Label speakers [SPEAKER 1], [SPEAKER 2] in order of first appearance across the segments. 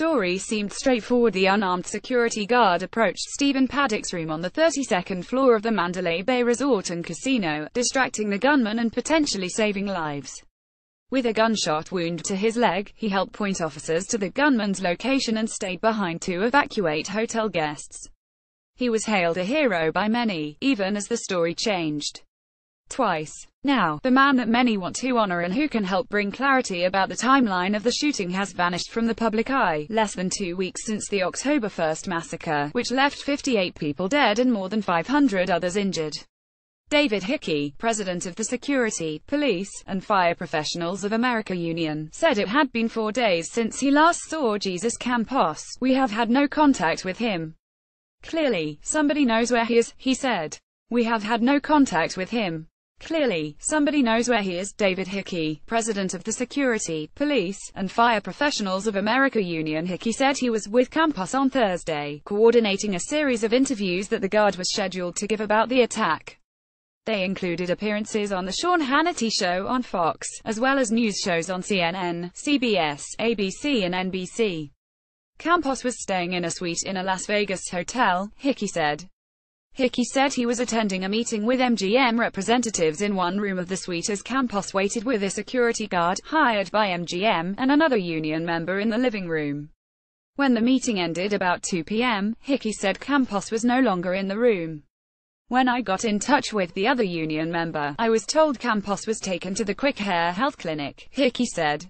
[SPEAKER 1] story seemed straightforward. The unarmed security guard approached Stephen Paddock's room on the 32nd floor of the Mandalay Bay Resort and Casino, distracting the gunman and potentially saving lives. With a gunshot wound to his leg, he helped point officers to the gunman's location and stayed behind to evacuate hotel guests. He was hailed a hero by many, even as the story changed twice. Now, the man that many want to honor and who can help bring clarity about the timeline of the shooting has vanished from the public eye, less than 2 weeks since the October 1st massacre, which left 58 people dead and more than 500 others injured. David Hickey, president of the Security, Police, and Fire Professionals of America Union, said it had been 4 days since he last saw Jesus Campos. "We have had no contact with him. Clearly, somebody knows where he is," he said. "We have had no contact with him. Clearly, somebody knows where he is." David Hickey, president of the Security, Police, and Fire Professionals of America Union. Hickey said he was with Campos on Thursday, coordinating a series of interviews that the guard was scheduled to give about the attack. They included appearances on the Sean Hannity Show on Fox, as well as news shows on CNN, CBS, ABC and NBC. Campos was staying in a suite in a Las Vegas hotel, Hickey said. Hickey said he was attending a meeting with MGM representatives in one room of the suite as Campos waited with a security guard, hired by MGM, and another union member in the living room. When the meeting ended about 2 p.m., Hickey said Campos was no longer in the room. "When I got in touch with the other union member, I was told Campos was taken to the Quick Hair Health Clinic," Hickey said.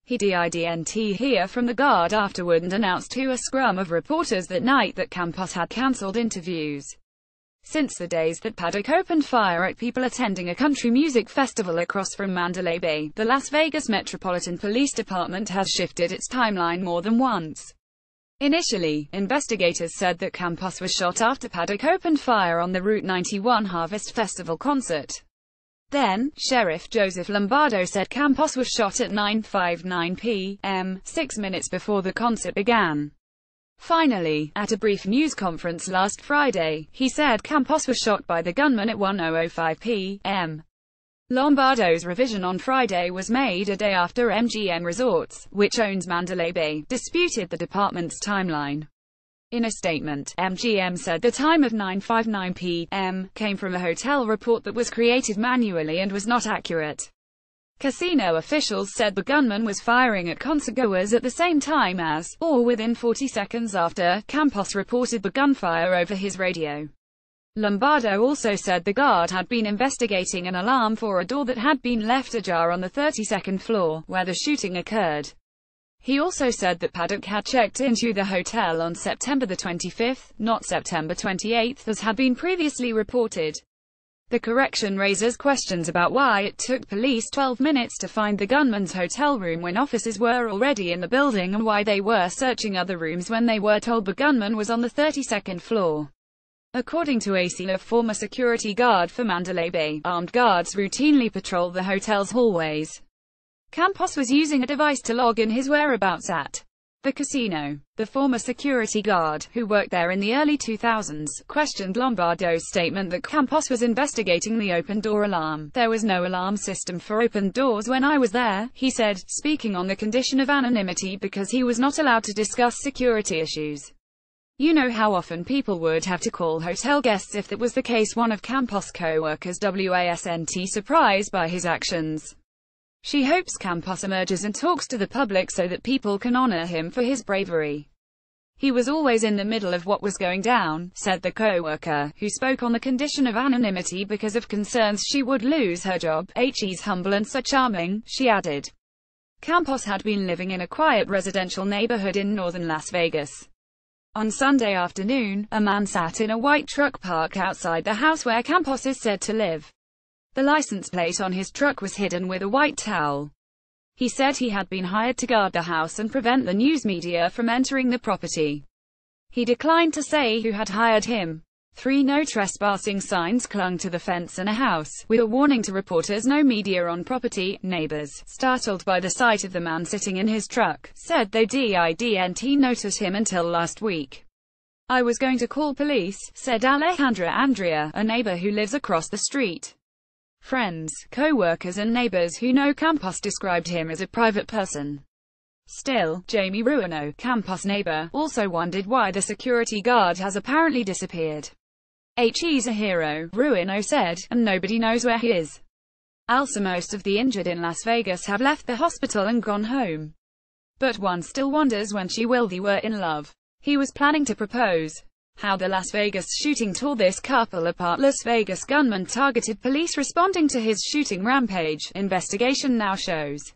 [SPEAKER 1] He didn't hear from the guard afterward and announced to a scrum of reporters that night that Campos had cancelled interviews. Since the days that Paddock opened fire at people attending a country music festival across from Mandalay Bay, the Las Vegas Metropolitan Police Department has shifted its timeline more than once. Initially, investigators said that Campos was shot after Paddock opened fire on the Route 91 Harvest Festival concert. Then, Sheriff Joseph Lombardo said Campos was shot at 9:59 p.m., 6 minutes before the concert began. Finally, at a brief news conference last Friday, he said Campos was shot by the gunman at 10:05 p.m. Lombardo's revision on Friday was made a day after MGM Resorts, which owns Mandalay Bay, disputed the department's timeline. In a statement, MGM said the time of 9:59 p.m. came from a hotel report that was created manually and was not accurate. Casino officials said the gunman was firing at concertgoers at the same time as, or within 40 seconds after, Campos reported the gunfire over his radio. Lombardo also said the guard had been investigating an alarm for a door that had been left ajar on the 32nd floor, where the shooting occurred. He also said that Paddock had checked into the hotel on September the 25th, not September 28th, as had been previously reported. The correction raises questions about why it took police 12 minutes to find the gunman's hotel room when officers were already in the building, and why they were searching other rooms when they were told the gunman was on the 32nd floor. According to AC, a former security guard for Mandalay Bay, armed guards routinely patrol the hotel's hallways. Campos was using a device to log in his whereabouts at the casino. The former security guard, who worked there in the early 2000s, questioned Lombardo's statement that Campos was investigating the open-door alarm. "There was no alarm system for open doors when I was there," he said, speaking on the condition of anonymity because he was not allowed to discuss security issues. "You know how often people would have to call hotel guests if that was the case." One of Campos' co-workers wasn't surprised by his actions. She hopes Campos emerges and talks to the public so that people can honor him for his bravery. "He was always in the middle of what was going down," said the co-worker, who spoke on the condition of anonymity because of concerns she would lose her job. "He's humble and so charming," she added. Campos had been living in a quiet residential neighborhood in northern Las Vegas. On Sunday afternoon, a man sat in a white truck parked outside the house where Campos is said to live. The license plate on his truck was hidden with a white towel. He said he had been hired to guard the house and prevent the news media from entering the property. He declined to say who had hired him. 3 no trespassing signs clung to the fence and a house, with a warning to reporters no media on property. Neighbors, startled by the sight of the man sitting in his truck, said they didn't notice him until last week. "I was going to call police," said Alejandra Andrea, a neighbor who lives across the street. Friends, co-workers and neighbors who know Campos described him as a private person. Still, Jamie Ruano, Campos' neighbor, also wondered why the security guard has apparently disappeared. "He's a hero," Ruano said, "and nobody knows where he is. Also, most of the injured in Las Vegas have left the hospital and gone home. But one still wonders when she will. They were in love. He was planning to propose." How the Las Vegas shooting tore this couple apart. Las Vegas gunman targeted police responding to his shooting rampage. Investigation now shows